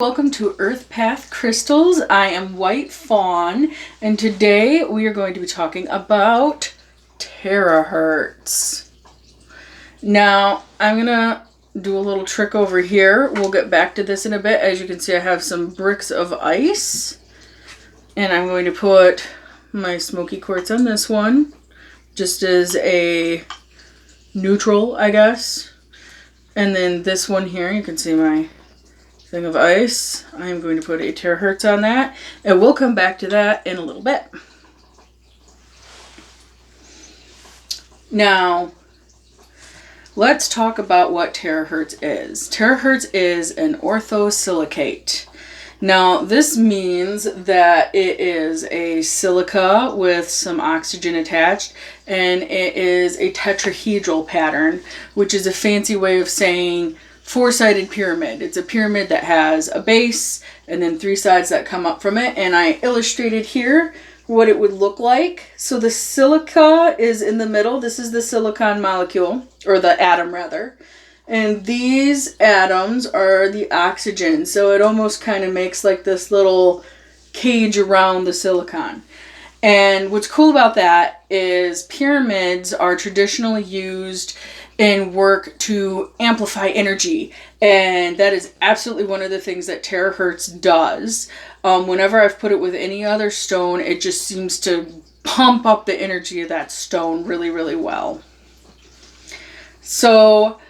Welcome to Earth Path Crystals. I am White Fawn, and today we are going to be talking about terahertz. Now, I'm going to do a little trick over here. We'll get back to this in a bit. As you can see, I have some bricks of ice, and I'm going to put my smoky quartz on this one, just as a neutral, I guess. And then this one here, you can see my thing of ice. I'm going to put a terahertz on that, and we'll come back to that in a little bit. Now, let's talk about what terahertz is. Terahertz is an orthosilicate. Now, this means that it is a silica with some oxygen attached, and it is a tetrahedral pattern, which is a fancy way of saying four-sided pyramid. It's a pyramid that has a base and then three sides that come up from it, and I illustrated here what it would look like. So the silica is in the middle. This is the silicon molecule, or the atom rather, and these atoms are the oxygen, so it almost kind of makes like this little cage around the silicon. And what's cool about that is pyramids are traditionally used in work to amplify energy, and that is absolutely one of the things that terahertz does. Whenever I've put it with any other stone, it just seems to pump up the energy of that stone really, really well. So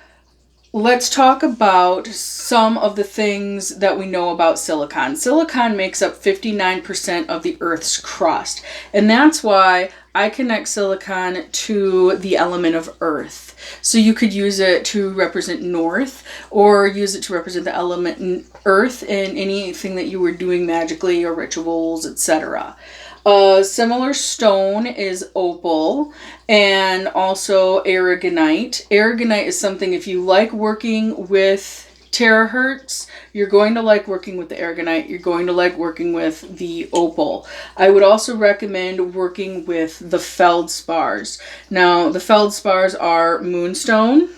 let's talk about some of the things that we know about silicon. Silicon makes up 59% of the Earth's crust, and that's why I connect silicon to the element of Earth. So you could use it to represent north, or use it to represent the element Earth in anything that you were doing magically or rituals, etc. A similar stone is opal and also aragonite. Aragonite is something, if you like working with terahertz, you're going to like working with the aragonite. You're going to like working with the opal. I would also recommend working with the feldspars. Now, the feldspars are moonstone,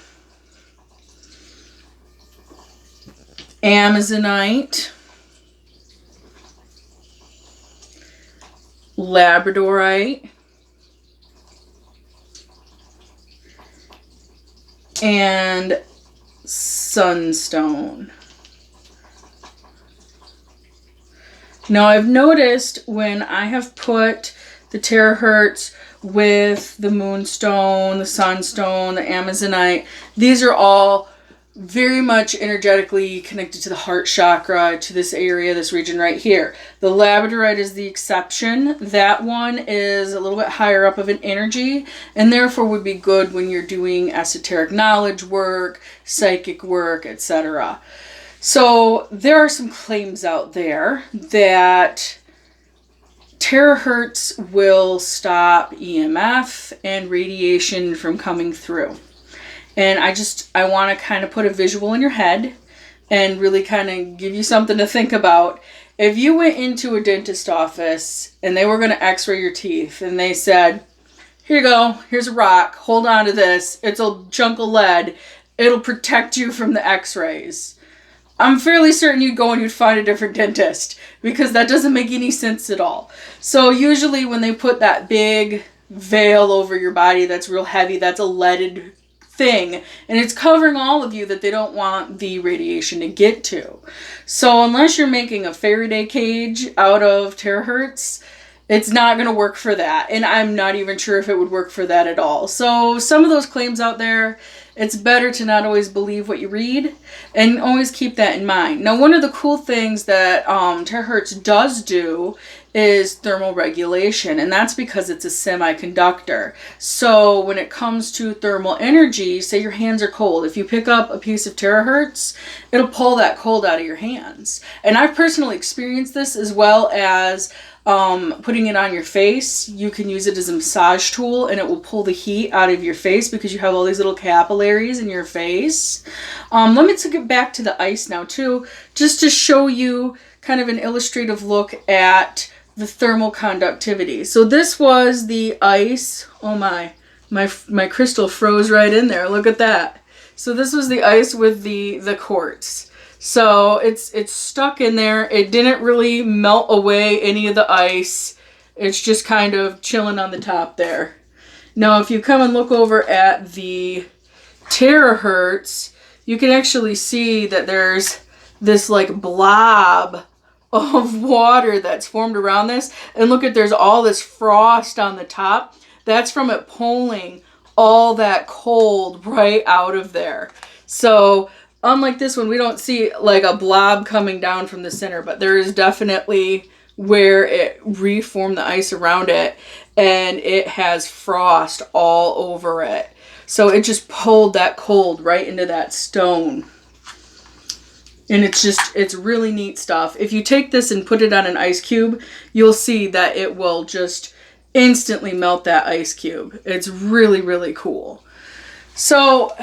amazonite, labradorite, and sunstone. Now, I've noticed when I have put the terahertz with the moonstone, the sunstone, the amazonite, these are all very much energetically connected to the heart chakra, to this area, this region right here. The labradorite is the exception. That one is a little bit higher up of an energy, and therefore would be good when you're doing esoteric knowledge work, psychic work, etc. So there are some claims out there that terahertz will stop EMF and radiation from coming through. And I want to kind of put a visual in your head and really kind of give you something to think about. If you went into a dentist office and they were going to x-ray your teeth and they said, here you go, here's a rock, hold on to this, it's a chunk of lead, it'll protect you from the x-rays, I'm fairly certain you'd go and you'd find a different dentist, because that doesn't make any sense at all. So usually when they put that big veil over your body that's real heavy, that's a leaded thing, and it's covering all of you that they don't want the radiation to get to. So unless you're making a Faraday cage out of terahertz, it's not going to work for that, and I'm not even sure if it would work for that at all. So some of those claims out there, it's better to not always believe what you read, and always keep that in mind. Now, one of the cool things that terahertz does do is thermal regulation, and that's because it's a semiconductor. So when it comes to thermal energy, say your hands are cold, if you pick up a piece of terahertz, it'll pull that cold out of your hands. And I've personally experienced this, as well as putting it on your face. You can use it as a massage tool, and it will pull the heat out of your face because you have all these little capillaries in your face. Let me get back to the ice now too, just to show you kind of an illustrative look at the thermal conductivity. So this was the ice. Oh my crystal froze right in there. Look at that. So this was the ice with the quartz. So it's stuck in there. It didn't really melt away any of the ice. It's just kind of chilling on the top there. Now, if you come and look over at the Terahertz, you can actually see that there's this like blob of water that's formed around this. And look at, there's all this frost on the top. That's from it pulling all that cold right out of there. So unlike this one, we don't see like a blob coming down from the center, but there is definitely where it reformed the ice around it, and it has frost all over it. So it just pulled that cold right into that stone. And it's really neat stuff. If you take this and put it on an ice cube, you'll see that it will just instantly melt that ice cube. It's really, really cool. So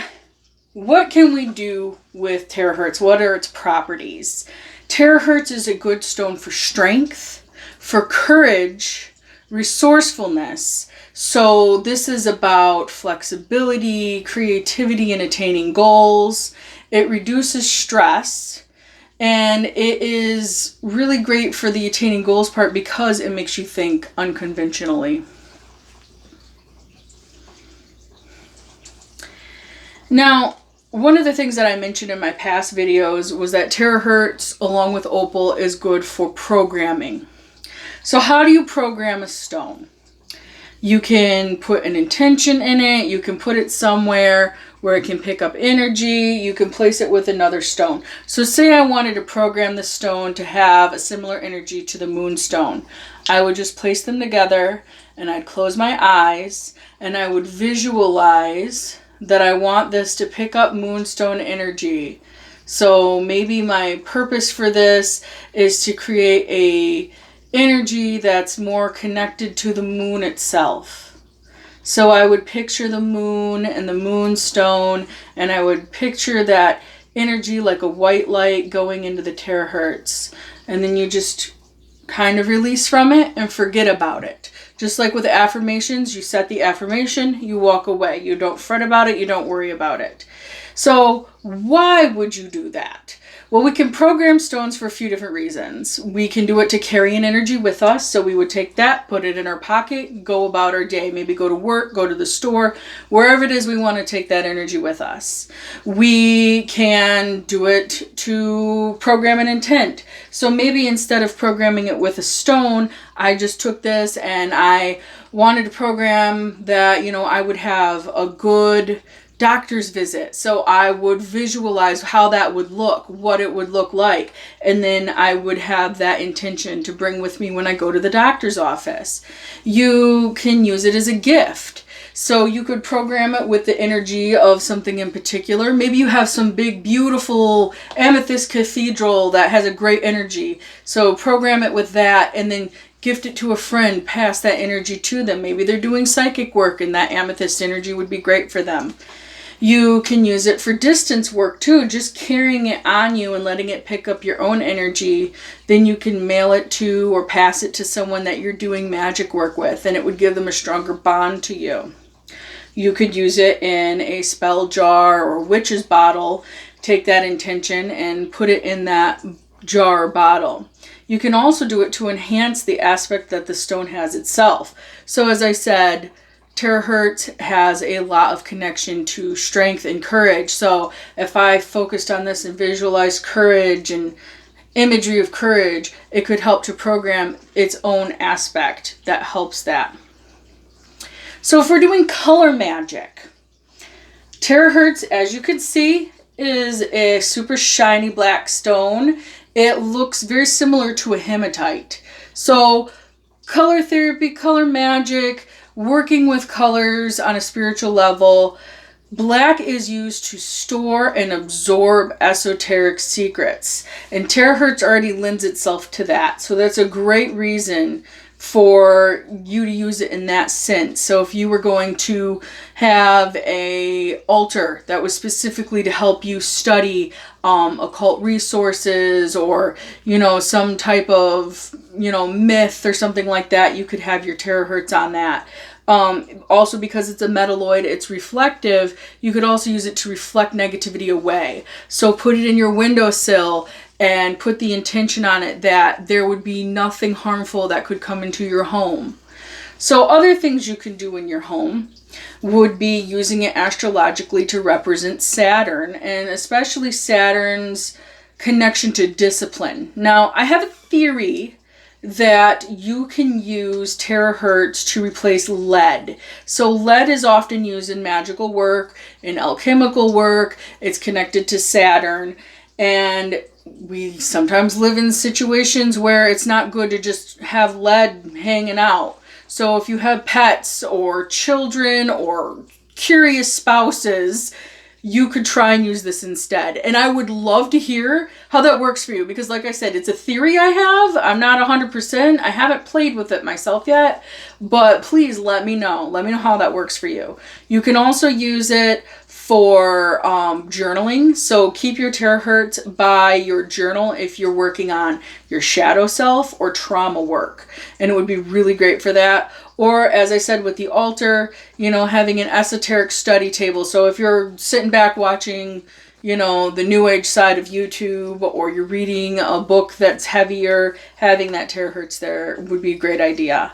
what can we do with terahertz? What are its properties? Terahertz is a good stone for strength, for courage, resourcefulness. So this is about flexibility, creativity, and attaining goals. It reduces stress, and it is really great for the attaining goals part because it makes you think unconventionally. Now, one of the things that I mentioned in my past videos was that terahertz, along with opal, is good for programming. So how do you program a stone? You can put an intention in it. You can put it somewhere where it can pick up energy. You can place it with another stone. So say I wanted to program the stone to have a similar energy to the moonstone. I would just place them together, and I'd close my eyes, and I would visualize that I want this to pick up moonstone energy. So maybe my purpose for this is to create a energy that's more connected to the moon itself. So I would picture the moon and the moonstone, and I would picture that energy like a white light going into the terahertz. And then you just kind of release from it and forget about it. Just like with affirmations, you set the affirmation, you walk away. You don't fret about it, you don't worry about it. So why would you do that? Well, we can program stones for a few different reasons. We can do it to carry an energy with us. So we would take that, put it in our pocket, go about our day, maybe go to work, go to the store, wherever it is we want to take that energy with us. We can do it to program an intent. So maybe instead of programming it with a stone, I just took this and I wanted to program that, I would have a good doctor's visit. So I would visualize how that would look, what it would look like. And then I would have that intention to bring with me when I go to the doctor's office. You can use it as a gift. So you could program it with the energy of something in particular. Maybe you have some big, beautiful amethyst cathedral that has a great energy. So program it with that and then gift it to a friend, pass that energy to them. Maybe they're doing psychic work and that amethyst energy would be great for them. You can use it for distance work too, just carrying it on you and letting it pick up your own energy. Then you can mail it to or pass it to someone that you're doing magic work with, and it would give them a stronger bond to you. You could use it in a spell jar or witch's bottle, take that intention and put it in that jar or bottle. You can also do it to enhance the aspect that the stone has itself. So as I said, terahertz has a lot of connection to strength and courage. So if I focused on this and visualized courage and imagery of courage, it could help to program its own aspect that helps that. So if we're doing color magic, terahertz, as you can see, is a super shiny black stone. It looks very similar to a hematite. So color therapy, color magic, working with colors on a spiritual level, black is used to store and absorb esoteric secrets. And terahertz already lends itself to that. So that's a great reason for you to use it in that sense. So if you were going to have a altar that was specifically to help you study occult resources or, some type of, myth or something like that, you could have your terahertz on that. Also, because it's a metalloid, it's reflective, you could also use it to reflect negativity away. So put it in your windowsill and put the intention on it that there would be nothing harmful that could come into your home. So other things you can do in your home would be using it astrologically to represent Saturn, and especially Saturn's connection to discipline. Now, I have a theory that you can use terahertz to replace lead. So lead is often used in magical work, in alchemical work. It's connected to Saturn, and we sometimes live in situations where it's not good to just have lead hanging out. So if you have pets or children or curious spouses, you could try and use this instead. And I would love to hear how that works for you, because like I said, it's a theory I have. I'm not 100%. I haven't played with it myself yet, but please let me know. Let me know how that works for you. You can also use it for journaling. So keep your terahertz by your journal if you're working on your shadow self or trauma work. And it would be really great for that. Or, as I said, with the altar, having an esoteric study table. So if you're sitting back watching, the New Age side of YouTube, or you're reading a book that's heavier, having that terahertz there would be a great idea.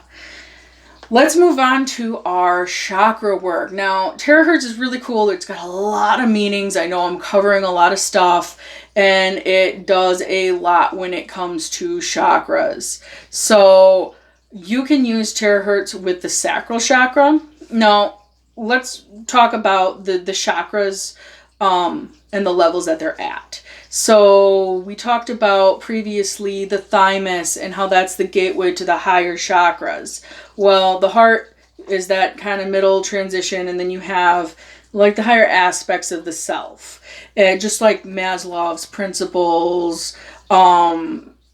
Let's move on to our chakra work. Now, terahertz is really cool. It's got a lot of meanings. I know I'm covering a lot of stuff, and it does a lot when it comes to chakras. So you can use terahertz with the sacral chakra. Now, let's talk about the chakras and the levels that they're at. So we talked about previously the thymus and how that's the gateway to the higher chakras. Well, the heart is that kind of middle transition, and then you have like the higher aspects of the self. And just like Maslow's principles,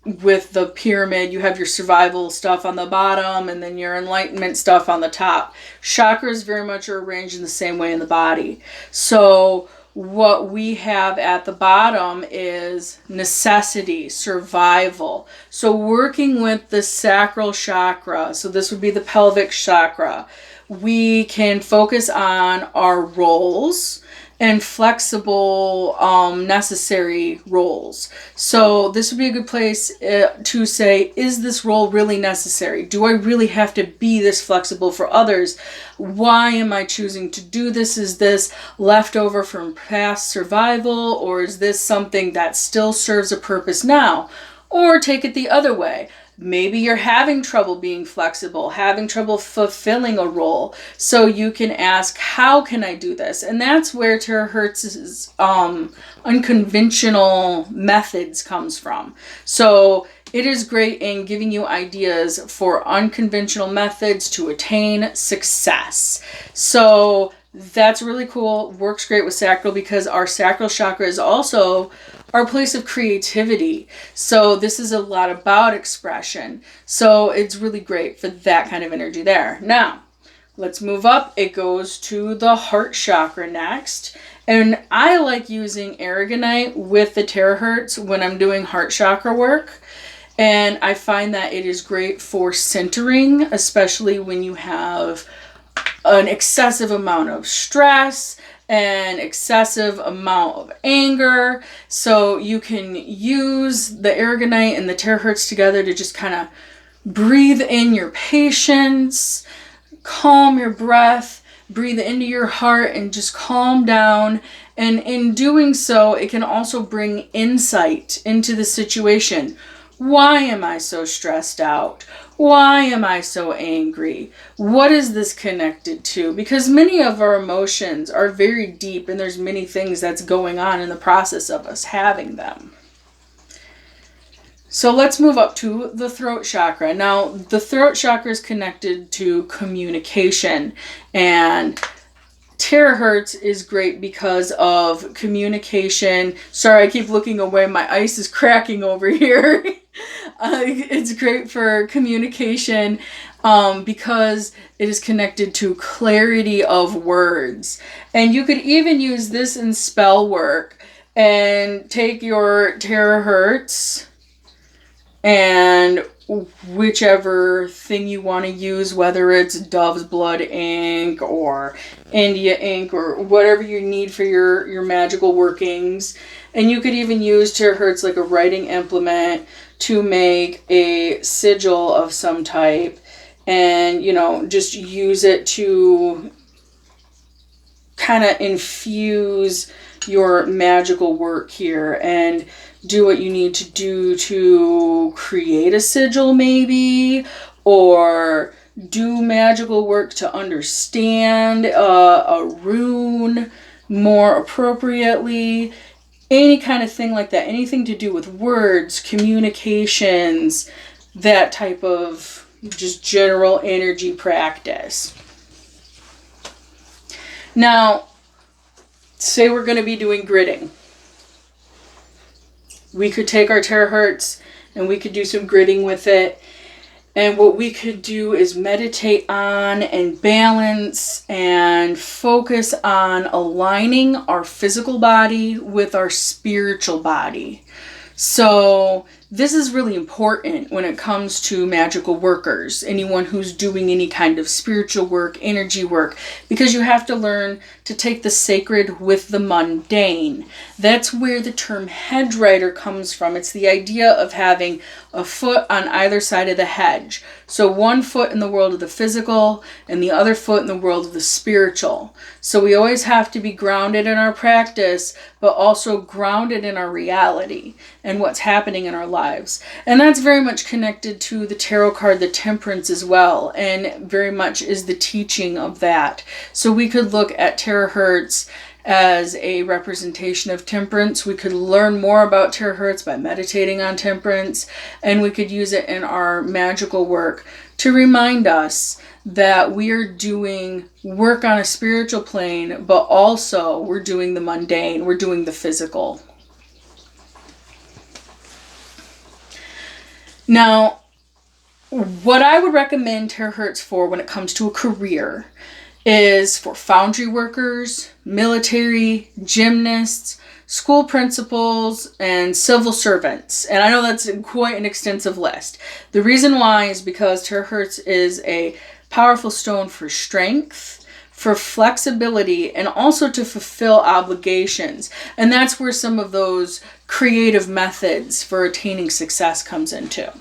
with the pyramid, you have your survival stuff on the bottom and then your enlightenment stuff on the top. Chakras very much are arranged in the same way in the body. So what we have at the bottom is necessity, survival. So working with the sacral chakra, so this would be the pelvic chakra, we can focus on our roles and flexible, necessary roles. So this would be a good place to say, is this role really necessary? Do I really have to be this flexible for others? Why am I choosing to do this? Is this leftover from past survival, or is this something that still serves a purpose now? Or take it the other way. Maybe you're having trouble being flexible, having trouble fulfilling a role. So you can ask, how can I do this? And that's where Terahertz's unconventional methods comes from. So it is great in giving you ideas for unconventional methods to attain success. So that's really cool. Works great with sacral because our sacral chakra is also our place of creativity. So this is a lot about expression. So it's really great for that kind of energy there. Now, let's move up. It goes to the heart chakra next. And I like using aragonite with the terahertz when I'm doing heart chakra work. And I find that it is great for centering, especially when you have an excessive amount of stress, an excessive amount of anger. So you can use the aragonite and the terahertz together to just kind of breathe in your patience, calm your breath, breathe into your heart and just calm down. And in doing so, it can also bring insight into the situation. Why am I so stressed out? Why am I so angry? What is this connected to? Because many of our emotions are very deep, and there's many things that's going on in the process of us having them. So let's move up to the throat chakra. Now, the throat chakra is connected to communication, and terahertz is great because of communication. Sorry, I keep looking away. My ice is cracking over here. It's great for communication because it is connected to clarity of words. And you could even use this in spell work and take your terahertz and whichever thing you want to use, whether it's Dove's Blood ink or India ink or whatever you need for your magical workings. And you could even use Terahertz like a writing implement to make a sigil of some type, and just use it to kind of infuse your magical work here and do what you need to do to create a sigil maybe, or do magical work to understand a rune more appropriately. Any kind of thing like that. Anything to do with words, communications, that type of just general energy practice. Now, say we're going to be doing gridding. We could take our terahertz and we could do some gridding with it. And what we could do is meditate on and balance and focus on aligning our physical body with our spiritual body. So this is really important when it comes to magical workers, anyone who's doing any kind of spiritual work, energy work, because you have to learn to take the sacred with the mundane. That's where the term hedge rider comes from. It's the idea of having a foot on either side of the hedge. So one foot in the world of the physical and the other foot in the world of the spiritual. So we always have to be grounded in our practice, but also grounded in our reality and what's happening in our lives. And that's very much connected to the tarot card, the Temperance, as well, and very much is the teaching of that. So we could look at Terahertz as a representation of temperance. We could learn more about Terahertz by meditating on temperance, and we could use it in our magical work to remind us that we are doing work on a spiritual plane, but also we're doing the mundane, we're doing the physical. Now, what I would recommend Terahertz for when it comes to a career is for foundry workers, military, gymnasts, school principals, and civil servants. And I know that's quite an extensive list. The reason why is because Terahertz is a powerful stone for strength, for flexibility, and also to fulfill obligations. And that's where some of those creative methods for attaining success comes into.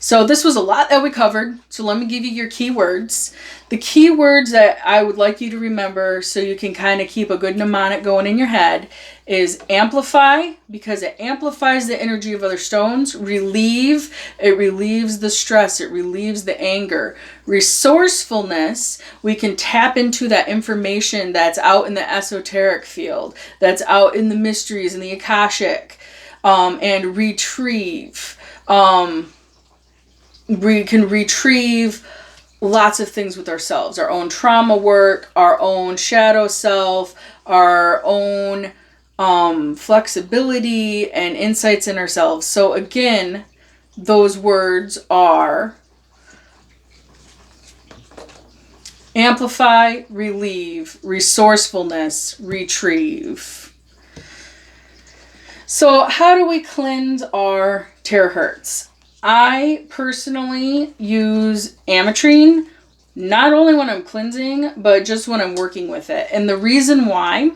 So this was a lot that we covered. So let me give you your keywords. The keywords that I would like you to remember so you can kind of keep a good mnemonic going in your head is amplify, because it amplifies the energy of other stones. Relieve, it relieves the stress, it relieves the anger. Resourcefulness, we can tap into that information that's out in the esoteric field, that's out in the mysteries and the Akashic, and retrieve. We can retrieve lots of things with ourselves, our own trauma work, our own shadow self, our own flexibility and insights in ourselves. So again, those words are amplify, relieve, resourcefulness, retrieve. So how do we cleanse our terahertz? I personally use ametrine, not only when I'm cleansing, but just when I'm working with it. And the reason why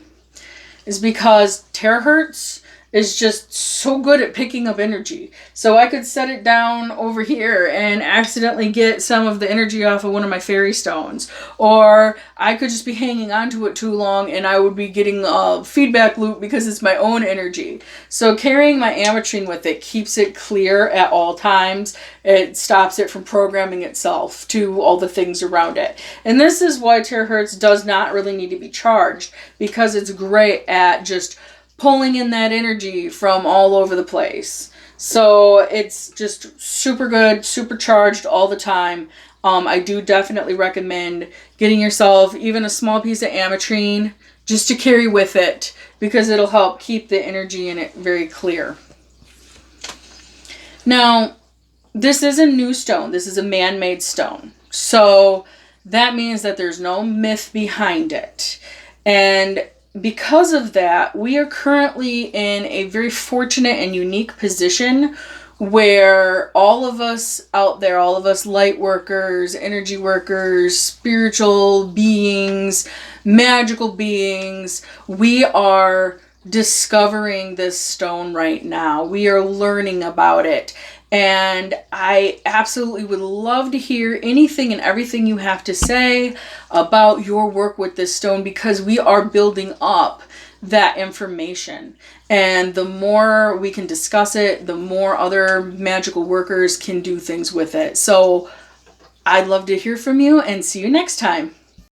is because terahertz is just so good at picking up energy. So I could set it down over here and accidentally get some of the energy off of one of my fairy stones. Or I could just be hanging on to it too long and I would be getting a feedback loop because it's my own energy. So carrying my ametrine with it keeps it clear at all times. It stops it from programming itself to all the things around it. And this is why terahertz does not really need to be charged, because it's great at just pulling in that energy from all over the place. So it's just super good, super charged all the time. I do definitely recommend getting yourself even a small piece of ametrine just to carry with it, because it'll help keep the energy in it very clear. Now, this is a new stone. This is a man-made stone. So that means that there's no myth behind it. And because of that, we are currently in a very fortunate and unique position where all of us out there, all of us light workers, energy workers, spiritual beings, magical beings, we are discovering this stone right now. We are learning about it. And I absolutely would love to hear anything and everything you have to say about your work with this stone, because we are building up that information. And the more we can discuss it, the more other magical workers can do things with it. So I'd love to hear from you, and see you next time.